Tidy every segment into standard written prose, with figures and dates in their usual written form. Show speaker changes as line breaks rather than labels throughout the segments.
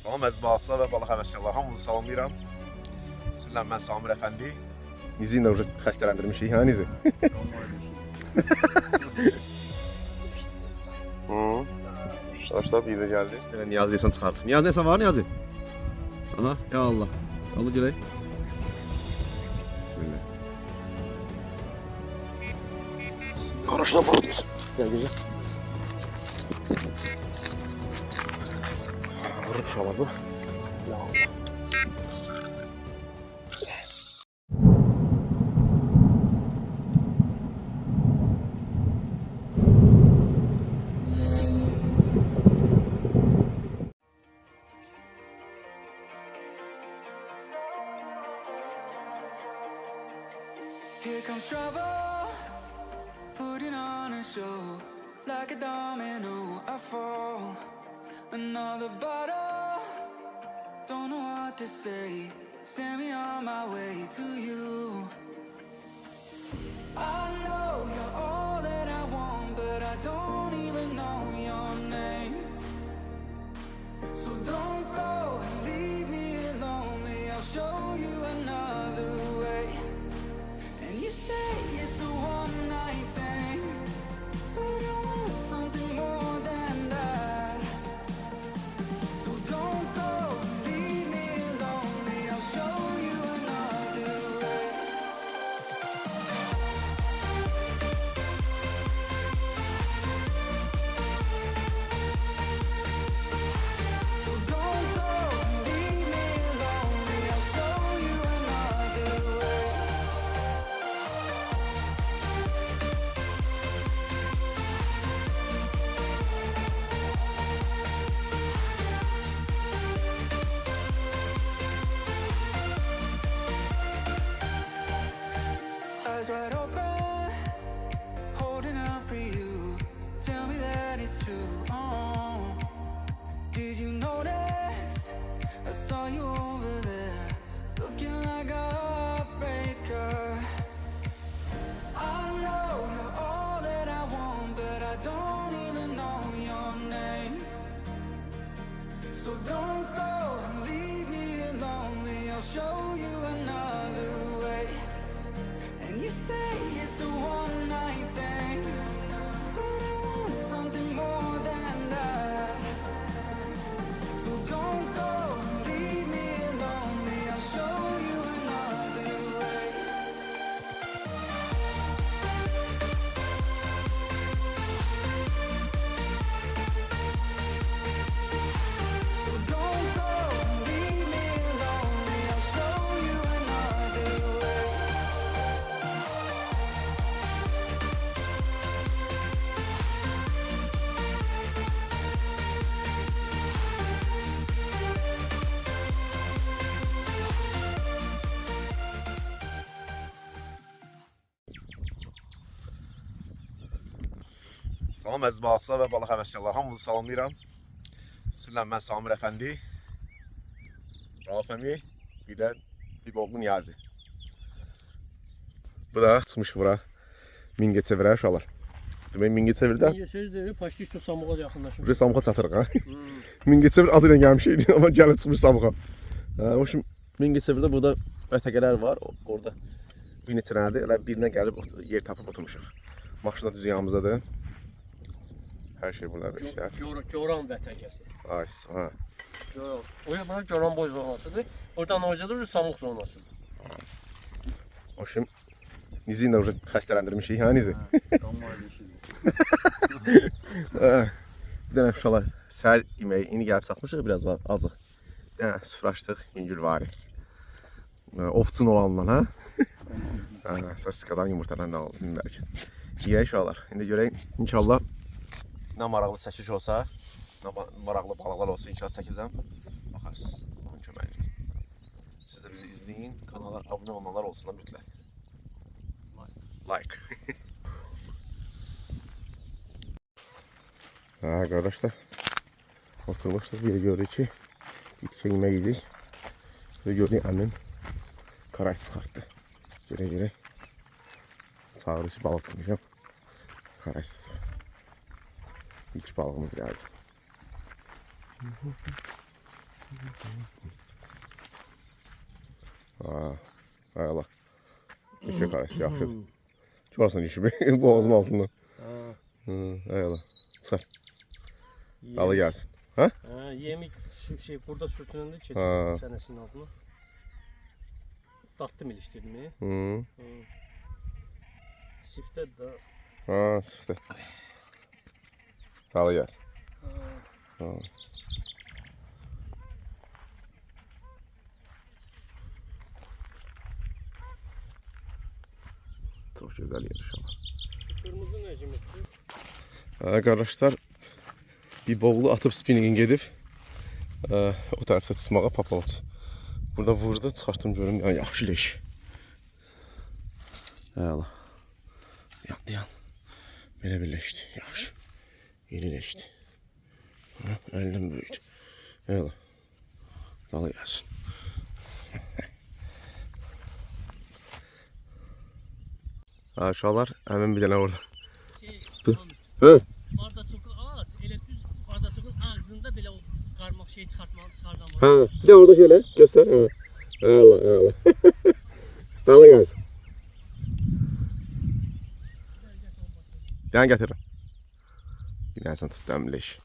Salam əziz balıqçılar və balıq həvəskarlar, hamınızı salamlayıram. Sizinlə mən Samir Əfəndi. Nizi ilə xəstələndirmişik, hə Nizi? Arkadaşlar bir də gəldi. Belə Niyazi deyəsən çıxarır. Niyazi nəsə var Niyazi? Aha, ya Allah. Allah gələk. Bismillah. Qarışla vururuz. Gəl gözə. Vurur uşaqlar bu. Ya Allah.
Here comes trouble, putting on a show. Like a domino, I fall. Another bottle, don't know what to say. Send me on my way to you. I know you're all that I want, but I don't even know your name. So don't go and leave me lonely, I'll show you another way. And you say it's a one-night thing, but I want something more than that. So don't go and leave me lonely, I'll show you another way. So don't go and leave me lonely, I'll show you another way. Eyes wide open, holding out for you. Tell me that it's true. Oh, did you notice? I saw you over there, looking like a heartbreaker. I know you're all that I want, but I don't even know your name. So don't go and leave me lonely, I'll show you another way. And you say it's a one-night thing, but I want something more than that. So don't go and leave me lonely, I'll show you another way. So don't go and leave me lonely, I'll show you another way.
Salam əziz balıqçılar və balıq həvəskarlar, hamınızı salamlayıram. Sizinlə mən Samir Əfəndi. Rauf əmi, bir də Diboğlu Niyazi. Bu da çıxmışıq bura Mingəçevirə uşaqlar. Demək Mingəçevirdə
Söz deyir, paşlı üstü Samuğa yaxınlaşır.
buraya Samuğa çatırıq ha. Mingəçevir adı ilə gəlmişik, amma gəlib çıxmış Samuğa. O şimdi Mingəçevirdə burada vətəqələr var, orada bir neçə dənədir, elə birinə gəlib yer tapıb oturmuşuq. Maşın da düz yanımızdadır. Hər şey buradadır işte.
Göran vətəqəsi.
Ay, ha.
Göran. O ya bana Göran boy zonasıdır. Oradan hocadır Samux zonasıdır.
O şimdi Nizi ilə xəstələndirmişik, hə Nizi? Bir dənə uşaqlar səhər yeməyi indi gəlib satmışıq biraz var, azıq. Bir dənə süfrə açdıq, Mingülvari. Ovçun olandan, hə? Sasikadan, yumurtadan da aldım bəlkə. Yiyək uşaqlar. İndi görək, inşallah nə maraqlı çəkiş olsa, nə maraqlı balıqlar olsa inşallah çəkəcəm. Baxarsınız, Allahın köməyi. Siz də bizi izləyin, kanala abunə olanlar olsunlar mütləq. Like. Ha arkadaşlar, oturmuştuk, bir gördük ki bitki yemək yedik. Ve gördük annem karay çıxartdı. Göre çağırıcı balık tutmuşam. Karay İlk balığımız geldi. Hay Allah. Teşekkür karesi yaxşıdır. Çoxsan işi boğazın altından. Hay Allah. Çıxar. Dalı gəlsin. Ha?
Yemi burada sürtünəndə
Ha.
keçir sənəsinin altına. Tatlı milişdirdim mi? Siftə də.
Sıfır. Dalı gəlsin. Çok güzel yer inşallah.
Kırmızı necimizdir?
Arkadaşlar bir bovlu atıp spinningin gedib o tarafta tutmağa papalot. Burada vurdu, çıxartdım görüm. Yani yaxşı leş. Eyvallah. Yan. Belə birləşdi. Yaxşı. Yeniləşdi. Əlindən böyüdü. Eyvallah. Dalı gəlsin. Aşağılar hemen bir tane orada. Hı?
Bardaçokun ağac, elə düz bardaçokun ağzında belə o qarmaq şey çıxartmalı çıxardan var.
Ha, bir de orada şöyle göster. Ha. Allah. Dalı gelsin. Ben getiririm. Gidersen tut demleş.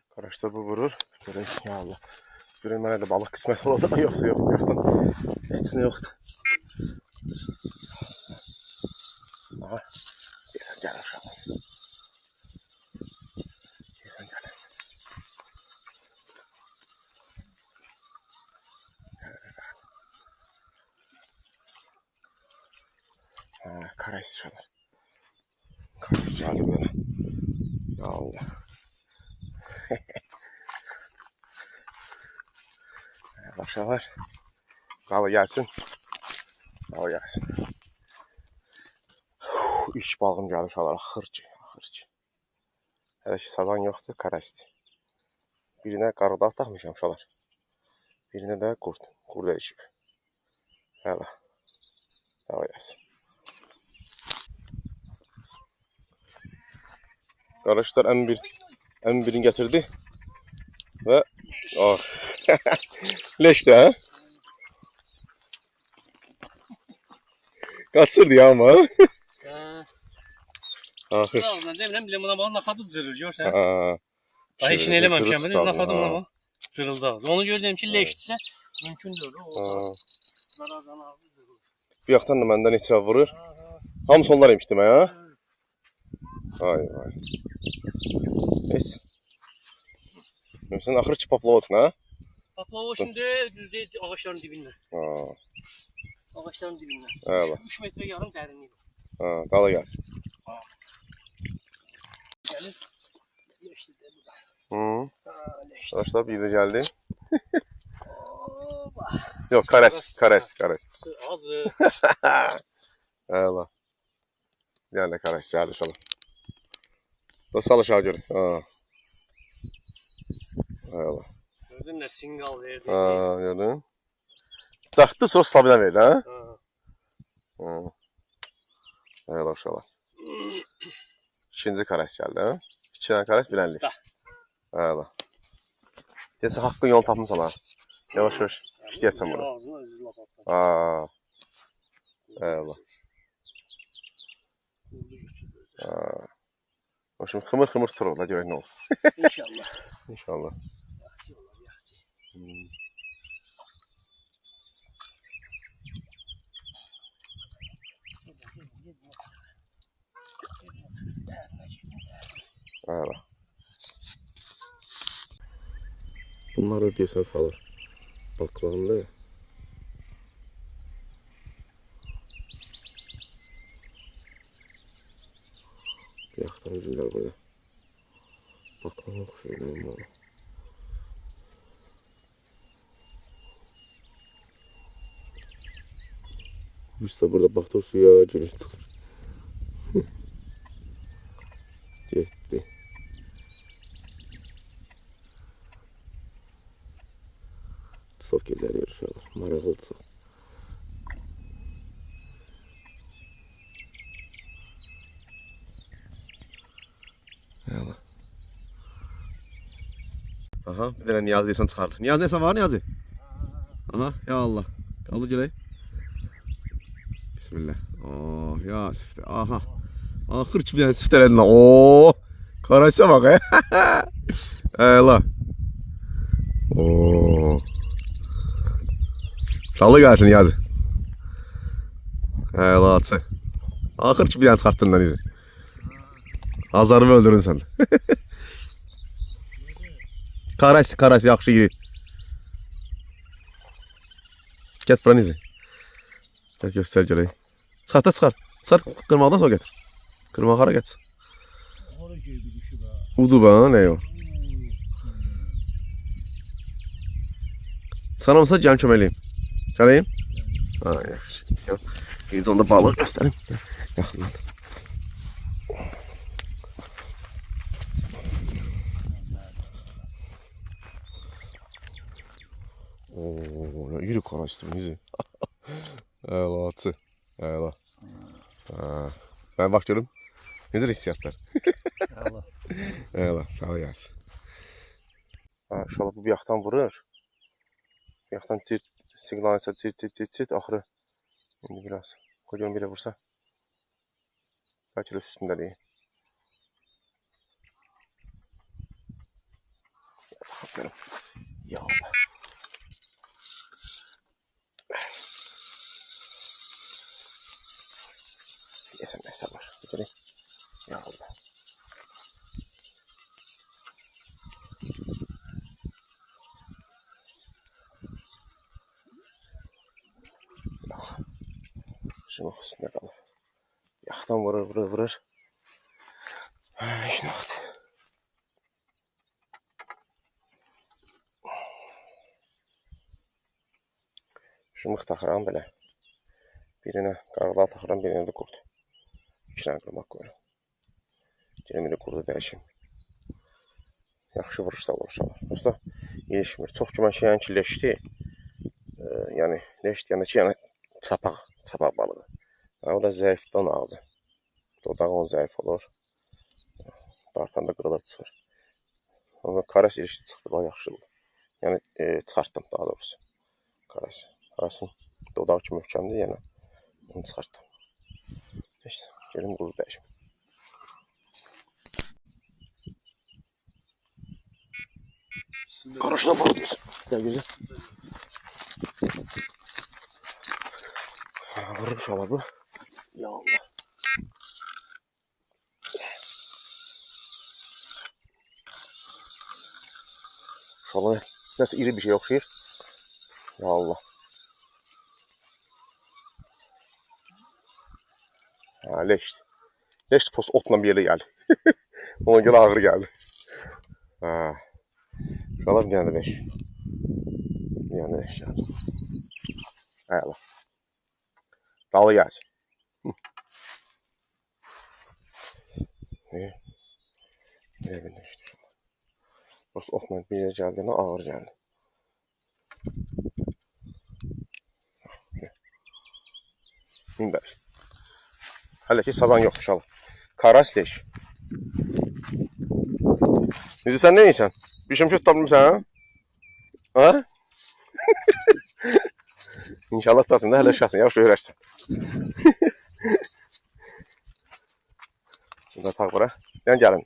Arkadaşlar bu vurur. Görün ya Allah. Görün bana da balık kısmet olacak. Yoksa yoktan. Hepsine yoktu. Aha. Sen gel aşağı. Sen gel. Kares şöyle. Kares şöyle böyle. Ya Allah. Aşağılar. Dalı gelsin. Dalı gelsin. İş balığım geldi aşağılar. Axırcı. Hələ ki sazan yoxdur, karasdır. Birine qarıdaq taxmışam aşağılar. Birine də qurd. Qurd erişib. Hələ. Dalı gelsin. Arkadaşlar en birini getirdi. Ve leşti ha. Kaçırdı ya ama. Ahır.
Ağzından demirəm, biləm buna bax naxadı cırır, görsən. Daha işini
Şöyle
eləməmişəm,
cırır
biləm naxadı
tutalım,
buna bax. Cırıldı ağzı. Onu gördüm ki, leşdirsə mümkündür. O zarazan ağzı cırılır.
Bir yaxdan da məndən itiraf vurur. Hamısı onlar imiş demə ha. Ay. Neyse. Sen axır ki paplavatsın ha.
Paplava şimdi düzde ağaçların dibindən. Ağaçların dibindən.
Eyvallah.
3 metre yarım dərinliyi.
Dala gelsin.
Gəlir. Leşdir də bu da. Leşdir.
Arkadaşlar bir de geldi.
Oba.
Yok kares.
Azı.
Eyvallah. Gel de kares geldi şöyle. Nasıl aşağı görün. Eyvallah.
Gördün ne singal verdi.
Gördün. Taktı sonra slabiden verdi ha. Eyvallah aşağılar. İkinci kares geldi ha. İki tane kares bilenlik. Eyvallah. Neyse hakkın yol tapmışsın ha. Yavaş. İsteyersen bunu.
Ağzına özü laf atlar.
Eyvallah. Şimdi xımır tur ola görək nə olur.
İnşallah.
İnşallah.
Yaxşı olar, yaxşı.
Eyvallah. Bunlar da deyəsən salır. Balıqlarında. Yaxdan üzürlər burada. Baklava oxşuyur bu. Biz de burada baxdıq suya girir çıxır. Getdi. Çox gözəl yer uşaqlar. Maraqlı çox. Aha, bir tane Niyazi deyəsən çıxarır. Niyazi nəsə var Niyazi? Aha, ya Allah. Qaldı gələk. Bismillah. Oh, ya siftə. Aha. Axır ki bir dənə siftələdin lan. Oo. Karaysa bak he. Eyla. Oo. Şalı gelsin Niyazi. Eyla atsı. Axır ki bir dənə çıxartdın lan izi. Azarımı öldürün sen. Karaysa yaxşı yeri. Get buran izi. Get göster gələk. Çıxart. Çıxart qırmaqdan sonra getir. Qırmaq hara getsin. Udu bana ne o? Sana olsa can çömeleyim. Çalayım. Ha yaxşı. Bir de onda balığı göstereyim. Yaxından. Oo, ne yürü konuştum izi. Eyla atsı. Eyla. Ha. Ben bak görüm. Nedir hissiyatlar?
Allah.
Eyla, sağ gelsin. Ha, şöyle bu bir yaxtan vurur. Bir yaxtan signal etsə tit axırı. İndi biraz. Kocaman biri vursa. Belki de üstünde değil. Bakalım. Ya Allah. Yesem neyse var. Gidelim. Ya Allah. Şunu üstünde kalır. Yaxtan vurur. İşte vakti. Şunu taxıram belə. Birinə qarğılar taxıram, birinə də qurd. İki dənə qırmaq qoyuram. Gəlin bir qurdu dəyişim. Yaxşı vuruşda vuruşalım. Dosta ilişmir. Çox güman şeyən ki leşdi. Yəni leş deyəndə ki, yəni çapaq balığı. O da zəifdən ağzı. Dodağı onun zəif olur. Dartanda qırılır çıxır. Ama karas ilişdi çıxdı, bax yaxşıdır. Yəni çıxartdım daha doğrusu. Karasın dodağı ki möhkəmdir, yəni onu çıxartdım. İşte gelin quru dəyişim. Karışına balık diyorsun. Gel güzel. Vurmuş olur bu. Ya Allah. Şöyle nasıl iri bir şey okşayır. Ya Allah. Ha leşti. Leşti post otla bir yere geldi. Ona göre ağır geldi. Ha. Şöyle bir tane leş. Bir tane leş geldi. Hay Allah. Dalı gelsin. Ne bileyim işte. Post otla bir yere geldiğinde ağır geldi. İndi. Hələ ki sazan yoxdur şalım. Karas leş. Necə sən nə yeyirsən? Bir şəmkət tapmısan ha? Ha? İnşallah tutasın da hələ şahsın. Yaxşı öyrərsən. Burada taq bura. Yəni gəlin.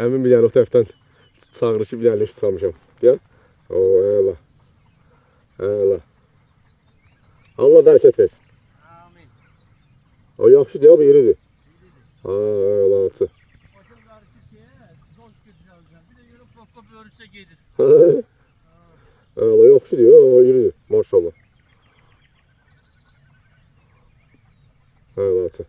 Əmin bir dənə o tərəfdən çağırır ki, bir dənə leş salmışam. Deyən? Eyla. Eyla. Allah bərəkət versin.
Amin.
O yaxşı deyil, bu iridir. Eyla altı.
Başım qarşı ki, zor götürəcəm. Bir də yürü prosto böyrüsə gedir.
Eyla yaxşı deyil, o iridir. Maşallah. Eyla altı.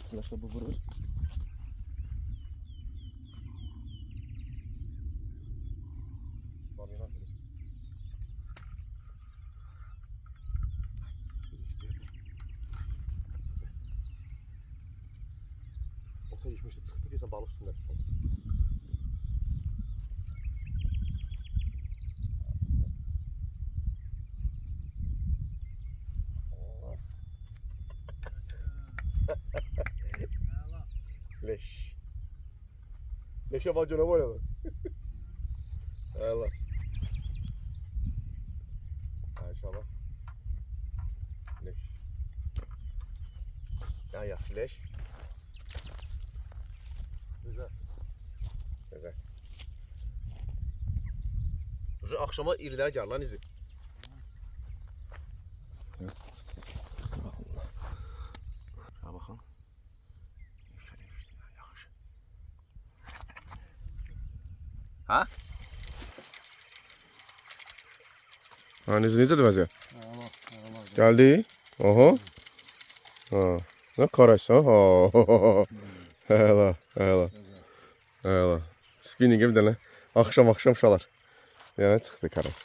Arkadaşlar bu vurur. üstüne düşmüştü. Çıktı deyəsən balıq üstündə. Leş. Leşe bacana oynadı. Allah. Maşallah. Leş. Ya leş. Güzel. Güzel. Şu akşama iriler gel lan izi. Allah. Şuna bakalım. Yaxşı. Ha? Annesi necədir vəziyyət? Geldi. Oho. Ha. Ne karaysa. Ha. Həla, həla. Həla. Spinningə bir dənə axşam şalar. Yəni çıxdı karas.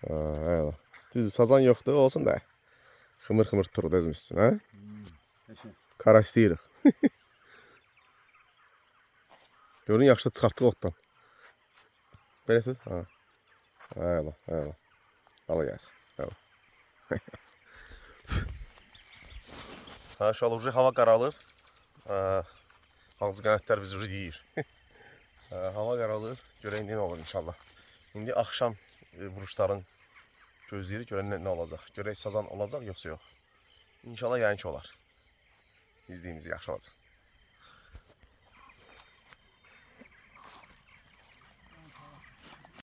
Ha, həla. Düzdür, sazan yoxdur, olsun da. Xımır turdu özümüzsün, ha? Karas deyirik. Görün, yaxşı çıxartdıq otdan. Belə tut. Ha. Həla, həla. Ala gəlsin. Həla. Ha, şu an hava qaralıb. Ağzı qanətlər bizi yeyir. Hava qaralıb. Görək indi nə olur inşallah. İndi axşam vuruşların gözləyirik. Görək nə olacaq. Görək sazan olacaq yoxsa yox. İnşallah yayınki olar. İzləyimiz yaxşı olacaq.